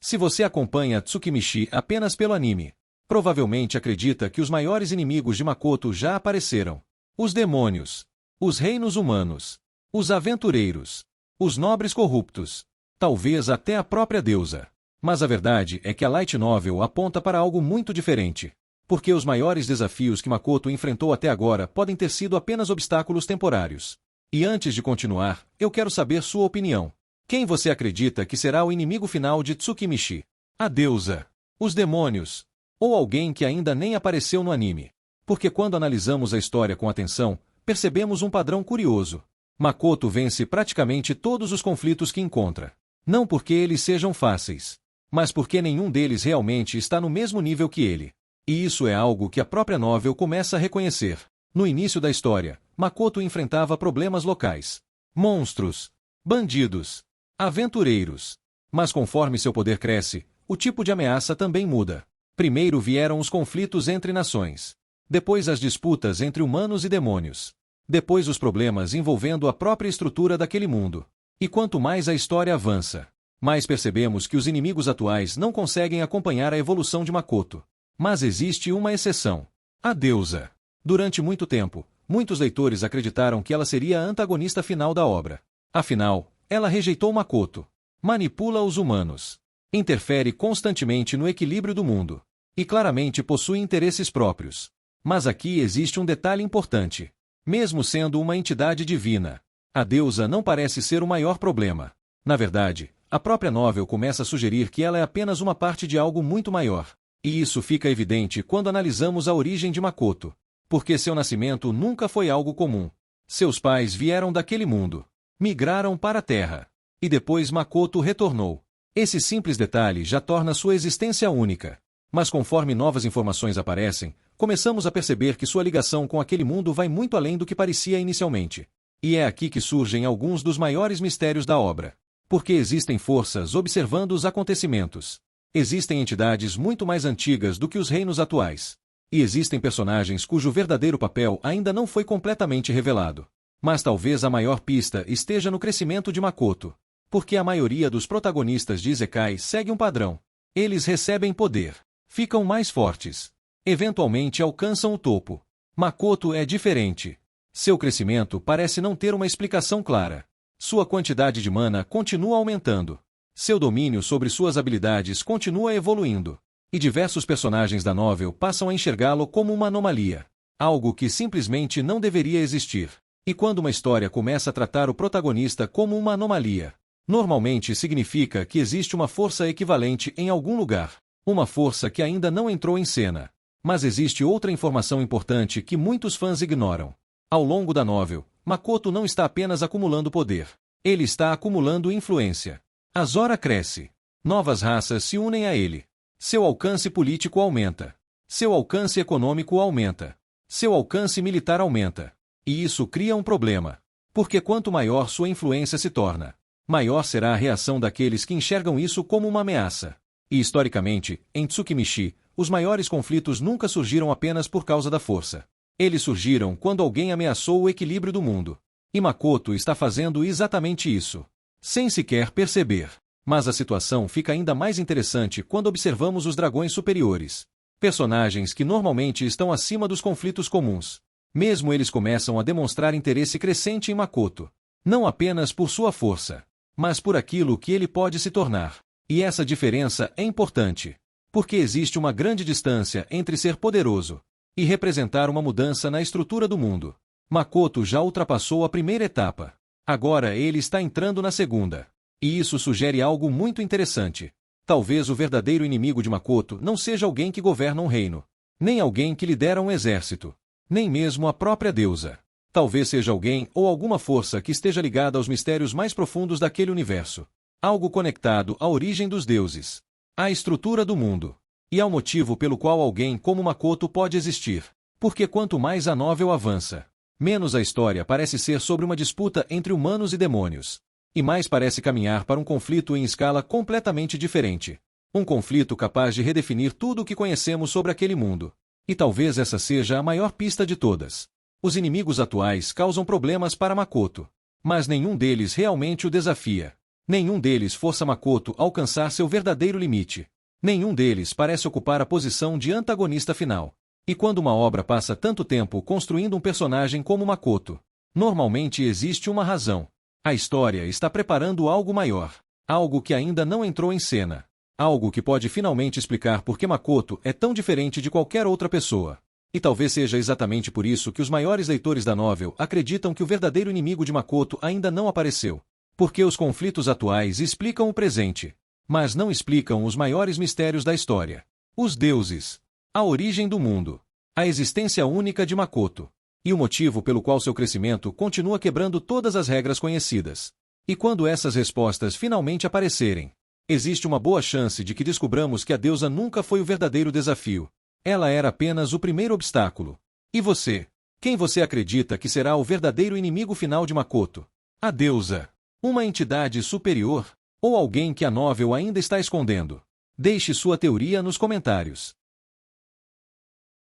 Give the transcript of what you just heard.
Se você acompanha Tsukimichi apenas pelo anime, provavelmente acredita que os maiores inimigos de Makoto já apareceram. Os demônios, os reinos humanos, os aventureiros, os nobres corruptos, talvez até a própria deusa. Mas a verdade é que a Light Novel aponta para algo muito diferente. Porque os maiores desafios que Makoto enfrentou até agora podem ter sido apenas obstáculos temporários. E antes de continuar, eu quero saber sua opinião. Quem você acredita que será o inimigo final de Tsukimichi? A deusa? Os demônios? Ou alguém que ainda nem apareceu no anime? Porque quando analisamos a história com atenção, percebemos um padrão curioso. Makoto vence praticamente todos os conflitos que encontra. Não porque eles sejam fáceis, mas porque nenhum deles realmente está no mesmo nível que ele. E isso é algo que a própria novel começa a reconhecer. No início da história, Makoto enfrentava problemas locais. Monstros, bandidos, aventureiros. Mas conforme seu poder cresce, o tipo de ameaça também muda. Primeiro vieram os conflitos entre nações. Depois as disputas entre humanos e demônios. Depois os problemas envolvendo a própria estrutura daquele mundo. E quanto mais a história avança, mais percebemos que os inimigos atuais não conseguem acompanhar a evolução de Makoto. Mas existe uma exceção. A deusa. Durante muito tempo, muitos leitores acreditaram que ela seria a antagonista final da obra. Afinal, ela rejeitou Makoto. Manipula os humanos. Interfere constantemente no equilíbrio do mundo. E claramente possui interesses próprios. Mas aqui existe um detalhe importante. Mesmo sendo uma entidade divina, a deusa não parece ser o maior problema. Na verdade, a própria novel começa a sugerir que ela é apenas uma parte de algo muito maior. E isso fica evidente quando analisamos a origem de Makoto. Porque seu nascimento nunca foi algo comum. Seus pais vieram daquele mundo. Migraram para a Terra. E depois Makoto retornou. Esse simples detalhe já torna sua existência única. Mas conforme novas informações aparecem, começamos a perceber que sua ligação com aquele mundo vai muito além do que parecia inicialmente. E é aqui que surgem alguns dos maiores mistérios da obra. Porque existem forças observando os acontecimentos. Existem entidades muito mais antigas do que os reinos atuais. E existem personagens cujo verdadeiro papel ainda não foi completamente revelado. Mas talvez a maior pista esteja no crescimento de Makoto. Porque a maioria dos protagonistas de Isekai segue um padrão. Eles recebem poder. Ficam mais fortes. Eventualmente alcançam o topo. Makoto é diferente. Seu crescimento parece não ter uma explicação clara. Sua quantidade de mana continua aumentando. Seu domínio sobre suas habilidades continua evoluindo. E diversos personagens da novel passam a enxergá-lo como uma anomalia. Algo que simplesmente não deveria existir. E quando uma história começa a tratar o protagonista como uma anomalia, normalmente significa que existe uma força equivalente em algum lugar. Uma força que ainda não entrou em cena. Mas existe outra informação importante que muitos fãs ignoram. Ao longo da novel, Makoto não está apenas acumulando poder. Ele está acumulando influência. A Zora cresce. Novas raças se unem a ele. Seu alcance político aumenta. Seu alcance econômico aumenta. Seu alcance militar aumenta. E isso cria um problema. Porque quanto maior sua influência se torna, maior será a reação daqueles que enxergam isso como uma ameaça. E historicamente, em Tsukimichi, os maiores conflitos nunca surgiram apenas por causa da força. Eles surgiram quando alguém ameaçou o equilíbrio do mundo. E Makoto está fazendo exatamente isso. Sem sequer perceber. Mas a situação fica ainda mais interessante quando observamos os dragões superiores. Personagens que normalmente estão acima dos conflitos comuns. Mesmo eles começam a demonstrar interesse crescente em Makoto. Não apenas por sua força, mas por aquilo que ele pode se tornar. E essa diferença é importante. Porque existe uma grande distância entre ser poderoso e representar uma mudança na estrutura do mundo. Makoto já ultrapassou a primeira etapa. Agora ele está entrando na segunda. E isso sugere algo muito interessante. Talvez o verdadeiro inimigo de Makoto não seja alguém que governa um reino, nem alguém que lidera um exército, nem mesmo a própria deusa. Talvez seja alguém ou alguma força que esteja ligada aos mistérios mais profundos daquele universo. Algo conectado à origem dos deuses, à estrutura do mundo, e ao motivo pelo qual alguém como Makoto pode existir. Porque quanto mais a novel avança, menos a história parece ser sobre uma disputa entre humanos e demônios. E mais parece caminhar para um conflito em escala completamente diferente. Um conflito capaz de redefinir tudo o que conhecemos sobre aquele mundo. E talvez essa seja a maior pista de todas. Os inimigos atuais causam problemas para Makoto. Mas nenhum deles realmente o desafia. Nenhum deles força Makoto a alcançar seu verdadeiro limite. Nenhum deles parece ocupar a posição de antagonista final. E quando uma obra passa tanto tempo construindo um personagem como Makoto, normalmente existe uma razão. A história está preparando algo maior. Algo que ainda não entrou em cena. Algo que pode finalmente explicar por que Makoto é tão diferente de qualquer outra pessoa. E talvez seja exatamente por isso que os maiores leitores da novel acreditam que o verdadeiro inimigo de Makoto ainda não apareceu. Porque os conflitos atuais explicam o presente, mas não explicam os maiores mistérios da história. Os deuses, a origem do mundo, a existência única de Makoto, e o motivo pelo qual seu crescimento continua quebrando todas as regras conhecidas. E quando essas respostas finalmente aparecerem, existe uma boa chance de que descubramos que a deusa nunca foi o verdadeiro desafio. Ela era apenas o primeiro obstáculo. E você? Quem você acredita que será o verdadeiro inimigo final de Makoto? A deusa? Uma entidade superior? Ou alguém que a novel ainda está escondendo? Deixe sua teoria nos comentários.